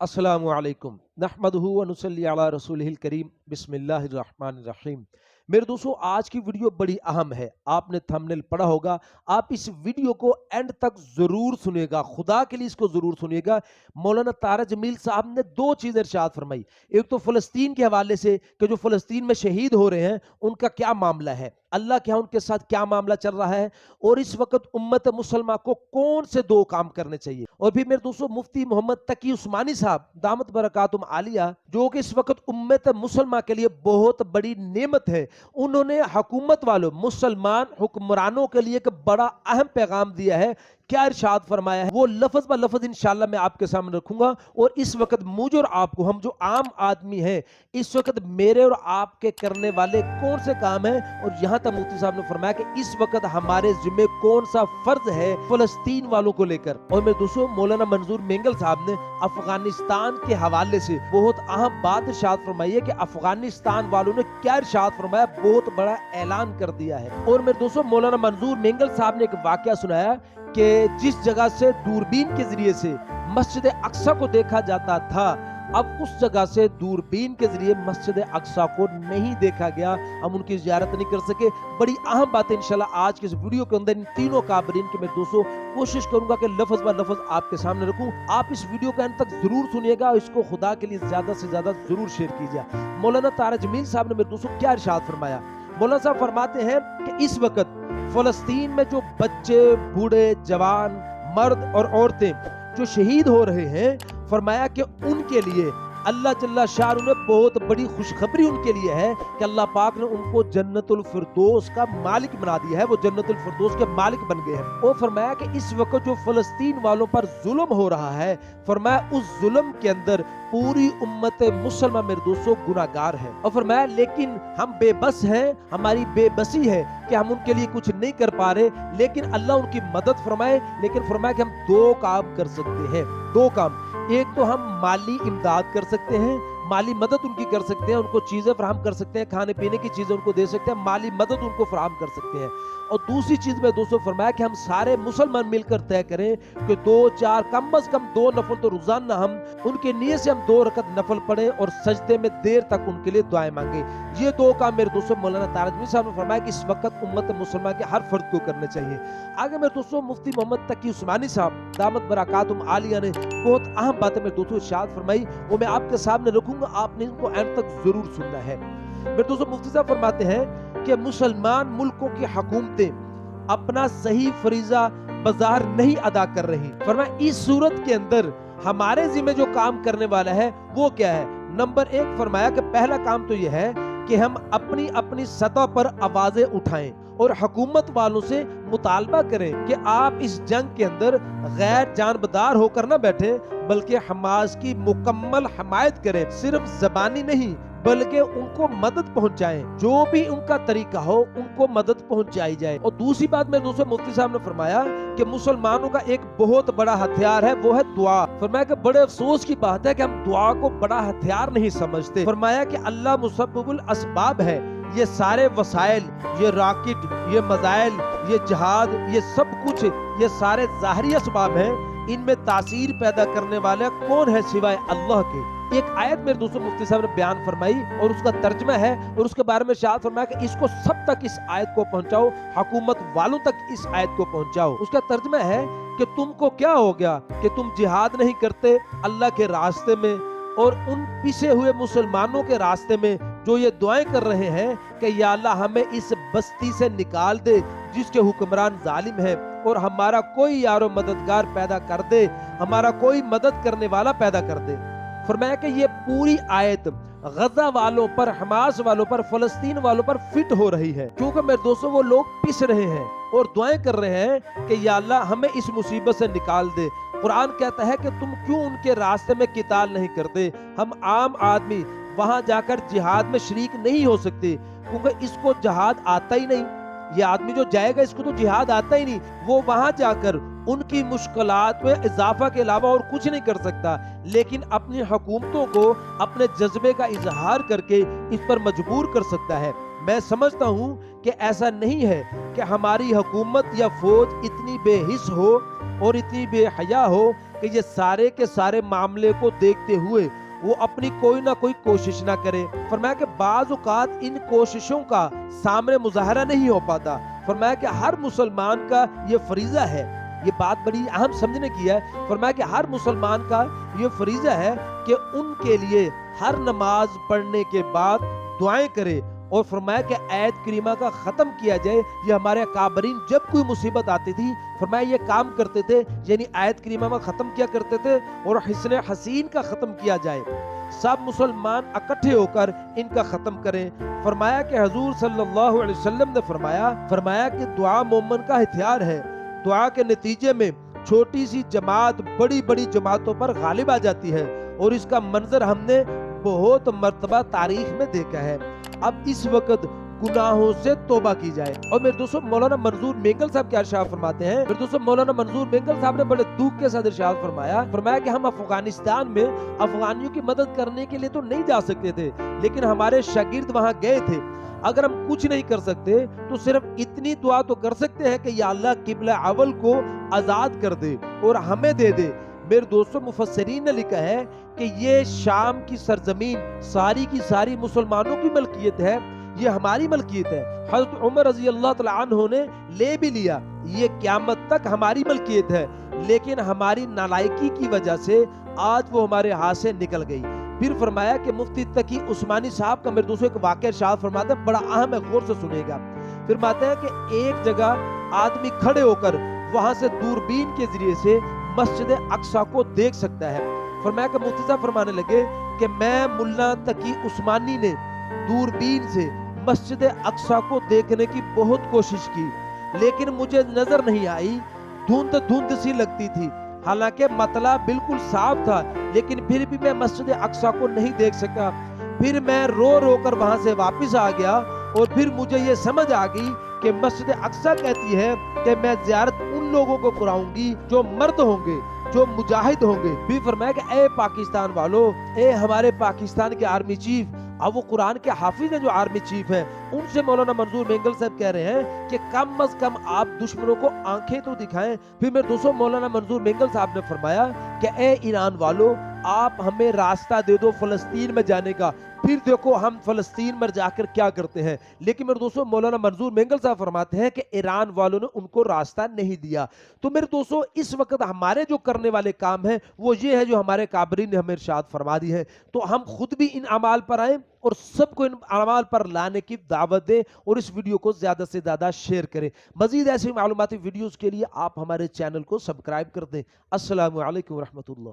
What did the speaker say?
अस्सलामु अलैकुम नहमदुहु व नुसल्ली अला रसूलिहिल करीम बिस्मिल्लाहिर रहमानिर रहीम। मेरे दोस्तों, आज की वीडियो बड़ी अहम है। आपने थंबनेल पढ़ा होगा। आप इस वीडियो को एंड तक जरूर सुनिएगा, खुदा के लिए इसको जरूर सुनिएगा। मौलाना तारा जमील साहब ने दो चीजें इरशाद फरमाई। एक तो फलस्तीन के हवाले से कि जो फलस्तीन में शहीद हो रहे हैं उनका क्या मामला है, अल्लाह के यहाँ उनके साथ क्या मामला चल रहा है, और इस वक्त उम्मत मुसलमान को कौन से दो काम करने चाहिए। और भी मेरे दोस्तों, मुफ्ती मोहम्मद तकी उस्मानी साहब दामत बरकातुम आलिया, जो कि इस वक्त उम्मत मुसलमान के लिए बहुत बड़ी नेमत है, उन्होंने हुकूमत वालों मुसलमान हुक्मरानों के लिए एक बड़ा अहम पैगाम दिया है। क्या इरशाद फरमाया है वो लफ्ज ब लफ्ज इंशाअल्लाह मैं आपके सामने रखूंगा। और इस वक्त मुझे और आपको, हम जो आम आदमी हैं, इस वक्त मेरे और आपके करने वाले कौन से काम हैं, और यहां तक मुफ्ती साहब ने फरमाया कि इस वक्त हमारे जिम्मे कौन सा फर्ज है फलस्तीन वालों को लेकर। और मेरे दोस्तों, मौलाना मंजूर मेंगल साहब ने अफगानिस्तान के हवाले से बहुत अहम बात इरशाद फरमाई है कि अफगानिस्तान वालों ने क्या इरशाद फरमाया, बहुत बड़ा ऐलान कर दिया है। और मेरे दोस्तों, मौलाना मंजूर मेंगल साहब ने एक वाकया सुनाया कि जिस जगह से दूरबीन के जरिए से मस्जिद अक्सा को देखा जाता था, अब उस जगह से दूरबीन के जरिए मस्जिद अक्सा को नहीं देखा गया, हम उनकी ज़ियारत नहीं कर सके। बड़ी अहम बात है इंशाल्लाह आज के इस वीडियो के अंदर इन तीनों काबरीन की मैं दोस्तों कोशिश करूंगा कि लफ्ज ब लफ्ज आपके सामने रखूं। आप इस वीडियो के अंत तक जरूर सुनिएगा और इसको खुदा के लिए ज्यादा से ज्यादा जरूर शेयर कीजिए। मौलाना तारा जमील साहब ने मेरे दोस्तों क्या इरशाद फरमाया। मौलाना साहब फरमाते हैं कि इस वक्त फलस्तीन में जो बच्चे, बूढ़े, जवान, मर्द और औरतें जो शहीद हो रहे हैं, फरमाया कि उनके लिए अल्लाह जल्ला शाह ने बहुत बड़ी खुशखबरी उनके लिए है कि अल्लाह पाक ने उनको जन्नतुल फिरदौस का मालिक बना दिया है, वो जन्नतुल फिरदौस के मालिक बन गए हैं। और फरमाया कि इस वक्त जो फलस्तीन वालों पर जुल्म हो रहा है, फरमाया उस जुल्म के अंदर पूरी उम्मत मुसलमान मेरे दोस्तों गुनाहगार है। और फरमाया लेकिन हम बेबस हैं, हमारी बेबसी है कि हम उनके लिए कुछ नहीं कर पा रहे, लेकिन अल्लाह उनकी मदद फरमाए। लेकिन फरमाया कि हम दो काम कर सकते हैं, दो काम। एक तो हम माली इमदाद कर सकते हैं, माली मदद उनकी कर सकते हैं, उनको चीजें फराहम कर सकते हैं, खाने पीने की चीजें उनको दे सकते हैं, माली मदद उनको फराहम कर सकते हैं। और दूसरी चीज में दोस्तों फरमाया कि हम सारे मुसलमान मिलकर तय करें कि दो चार कम अज कम दो नफल तो रोजाना हम उनके नीयत से हम 2 रकत नफल पढ़े और सजदे में देर तक उनके लिए दुआएं मांगे। ये दो काम मेरे दोस्तों मौलाना तारा जमील साहब ने फरमाया कि इस वक्त उम्मत मुसलमान के हर फर्द को करने चाहिए। आगे मेरे दोस्तों मुफ्ती मोहम्मद तकी उस्मानी साहब दामत बरकातुम आलिया ने बहुत अहम बातें मेरे दोस्तों इरशाद फरमाई, वो मैं आपके सामने रखूंगा, आपने इनको एंड तक जरूर सुनना है। मेरे दोस्तों मुफ्ती साहब फरमाते हैं कि मुसलमान मुल्कों की हुकूमतें अपना सही फरीजा बाजार नहीं अदा कर रही। फरमाया इस सूरत के अंदर हमारे जिम्मे जो काम करने वाला है वो क्या है। नंबर 1 फरमाया कि पहला काम तो यह है कि हम अपनी अपनी सतह पर आवाजें उठाएं और हुकूमत वालों से मुतालबा करें कि आप इस जंग के अंदर गैर जानबदार होकर ना बैठे, बल्कि हमास की मुकम्मल हमायत करें। सिर्फ जबानी नहीं बल्कि उनको मदद पहुंचाएं, जो भी उनका तरीका हो उनको मदद पहुंचाई जाए। और दूसरी बात में दोस्तों मुफ्ती साहब ने फरमाया कि मुसलमानों का एक बहुत बड़ा हथियार है, वो है दुआ। फरमाया कि बड़े अफसोस की बात है कि हम दुआ को बड़ा हथियार नहीं समझते। फरमाया कि अल्लाह मुसब्बिबुल असबाब है, ये सारे वसाइल, ये रॉकेट, ये मिसाइल, ये जहाद, ये सब कुछ, ये सारे ज़ाहरी असबाब हैं, इनमें तासीर पैदा करने वाला कौन है सिवाय अल्लाह के। एक आयत मेरे दोस्तों मुफ्ती साहब ने बयान फरमाई और उसका तर्जमा है, और उसके बारे में इरशाद फरमाया कि इसको सब तक इस आयत को पहुंचाओ, हुकूमत वालों तक इस आयत को पहुंचाओ। उसका तर्जमा है कि तुमको क्या हो गया कि तुम जिहाद नहीं करते अल्लाह के रास्ते में, और उन पिसे हुए मुसलमानों के रास्ते में जो ये दुआएं कर रहे हैं कि या अल्लाह हमें इस बस्ती से निकाल दे जिसके हुक्मरान जालिम है, और हमारा कोई यारो मददगार पैदा कर दे, हमारा कोई मदद करने वाला पैदा कर दे। फरमाया कि ये पूरी आयत गजा वालों पर, हमास वालों पर, फलस्तीन वालों पर फिट हो रही है, क्योंकि मेरे दोस्तों वो लोग पिस रहे हैं और दुआएं कर रहे हैं कि या अल्लाह हमें इस मुसीबत से निकाल दे। कुरान कहता है कि तुम क्यों उनके रास्ते में किताल नहीं करते। हम आम आदमी वहां जाकर जिहाद में शरीक नहीं हो सकते, क्योंकि इसको जिहाद आता ही नहीं। ये आदमी जो जाएगा इसको तो जिहाद आता ही नहीं, वो वहां जाकर उनकी मुश्किलात में इजाफा के अलावा और कुछ नहीं कर सकता, लेकिन अपनी हुकूमतों को अपने जज्बे का इजहार करके इस पर मजबूर कर सकता है। मैं समझता हूं कि ऐसा नहीं है कि हमारी हुकूमत या फौज इतनी बेहिस हो और इतनी बेहया हो کہ یہ سارے کے سارے معاملے کو دیکھتے ہوئے وہ اپنی کوئی نہ کوئی کوشش نہ کرے۔ فرمایا کہ بعض اوقات ان کوششوں کا سامنے مظاہرہ نہیں ہو پاتا۔ فرمایا کہ ہر مسلمان کا یہ فریضہ ہے، یہ بات بڑی اہم سمجھنے کی ہے۔ فرمایا کہ ہر مسلمان کا یہ فریضہ ہے کہ ان کے لیے ہر نماز پڑھنے کے بعد دعائیں کرے، اور فرمایا کہ آیت کریمہ کا ختم کیا جائے۔ یہ ہمارے اکابرین جب کوئی مصیبت آتی تھی فرمایا یہ کام کرتے تھے، یعنی آیت کریمہ میں ختم کیا کرتے تھے اور حسن حسین کا ختم کیا جائے، سب مسلمان اکٹھے ہو کر ان کا ختم کریں۔ فرمایا کہ حضور صلی اللہ علیہ وسلم نے فرمایا کہ دعا مومن کا ہتھیار ہے، دعا کے نتیجے میں چھوٹی سی جماعت بڑی بڑی جماعتوں پر غالب آ جاتی ہے، اور اس کا منظر ہم نے بہت مرتبہ تاریخ میں دیکھا ہے۔ اب اس وقت گناہوں سے توبہ کی جائے۔ اور میرے دوستو مولانا منظور مینگل صاحب کیا ارشاد فرماتے ہیں؟ میرے دوستو مولانا منظور مینگل صاحب نے بڑے دکھ کے ساتھ ارشاد فرمایا کہ ہم افغانستان میں افغانیوں کی مدد کرنے کے لیے تو نہیں جا سکتے تھے، لیکن ہمارے شاگرد وہاں گئے تھے۔ اگر ہم کچھ نہیں کر سکتے تو صرف اتنی دعا تو کر سکتے ہیں کہ یا اللہ قبلہ اول کو آزاد کر دے اور ہمیں دے دے۔ میرے دوستو مفسرین نے لکھا ہے کہ یہ شام کی سرزمین ساری کی ساری مسلمانوں کی ملکیت ہے، یہ ہماری ملکیت ہے۔ حضرت عمر رضی اللہ تعالیٰ عنہ نے لے بھی لیا، یہ قیامت تک ہماری ملکیت ہے، لیکن ہماری نالائکی کی وجہ سے آج وہ ہمارے ہاتھ سے نکل گئی۔ پھر فرمایا کہ مفتی تقی عثمانی صاحب کا میرے دوستوں ایک واقعہ ارشاد فرماتے ہیں، بڑا اہم ہے، غور سے سنیے گا۔ فرماتے ہیں کہ ایک جگہ آدمی کھڑے ہو کر وہاں سے دوربین کے ذریعے سے مسجد اقصی کو دیکھ سکتا ہے۔ فرمایا کہ مفتی صاحب فرمانے لگے کہ میں ملا تقی عثمانی نے دوربین سے مسجد اقصی کو دیکھنے کی بہت کوشش کی، لیکن مجھے نظر نہیں آئی، دھند سی لگتی تھی، حالانکہ مطلع بالکل صاف تھا، لیکن پھر بھی میں مسجد اقصی کو نہیں دیکھ سکا۔ پھر میں رو رو کر وہاں سے واپس آ گیا، اور پھر مجھے یہ سمجھ آ گئی کہ مسجد اقصی کہتی ہے کہ میں زیارت ان لوگوں کو کراؤں گی جو مرد ہوں گے، جو مجاہد ہوں گے۔ بھی فرمایا کہ اے پاکستان والو، اے ہمارے پاکستان کے آرمی چیف، اب وہ قرآن کے حافظ ہیں جو آرمی چیف ہیں، ان سے مولانا منظور مینگل صاحب کہہ رہے ہیں کہ کم از کم آپ دشمنوں کو آنکھیں تو دکھائیں۔ پھر میرے دوستوں مولانا منظور مینگل صاحب نے فرمایا کہ اے ایران والو، آپ ہمیں راستہ دے دو فلسطین میں جانے کا، پھر دیکھو ہم فلسطین میں جا کر کیا کرتے ہیں۔ لیکن میرے دوستوں مولانا منظور مینگل صاحب فرماتے ہیں کہ ایران والوں نے ان کو راستہ نہیں دیا۔ تو میرے دوستوں اس وقت ہمارے جو کرنے والے کام ہیں وہ یہ ہے جو ہمارے کابرین نے ہمیں ارشاد فرما دی ہے، تو ہم خود بھی ان اعمال پر آئیں اور سب کو ان اعمال پر لانے کی دعوت دیں، اور اس ویڈیو کو زیادہ سے زیادہ شیئر کریں۔ مزید ایسی معلوماتی ویڈیوز کے لیے آپ ہمارے چینل کو سبسکرائب کر دیں۔ السلام علیکم ورحمۃ اللہ۔